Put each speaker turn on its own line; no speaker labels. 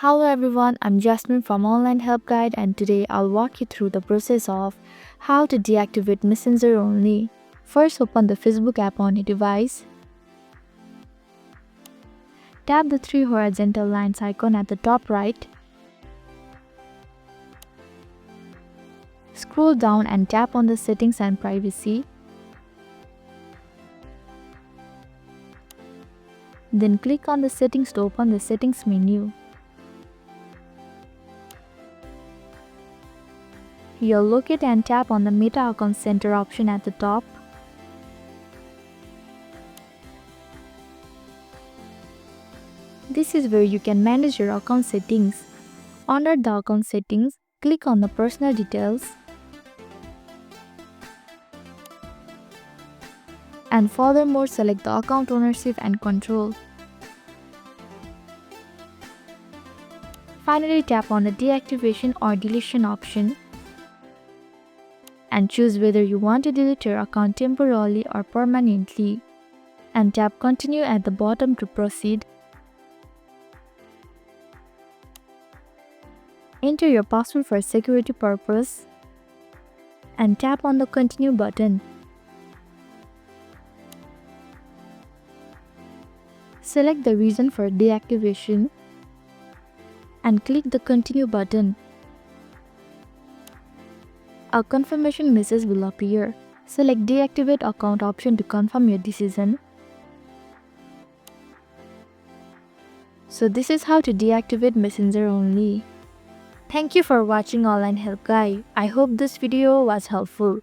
Hello everyone, I'm Jasmine from Online Help Guide and today I'll walk you through the process of how to deactivate Messenger only. First, open the Facebook app on your device. Tap the three horizontal lines icon at the top right. Scroll down and tap on the Settings and Privacy. Then click on the Settings to open the Settings menu. Here, locate and tap on the Meta Account Center option at the top. This is where you can manage your account settings. Under the account settings, click on the Personal Details. And furthermore, select the account ownership and control. Finally, tap on the deactivation or deletion option and choose whether you want to delete your account temporarily or permanently, and tap continue at the bottom to proceed. Enter your password for security purpose and tap on the continue button. Select the reason for deactivation and click the continue button. A confirmation message will appear. Select Deactivate Account option to confirm your decision. So this is how to deactivate Messenger only. Thank you for watching Online Help Guide. I hope this video was helpful.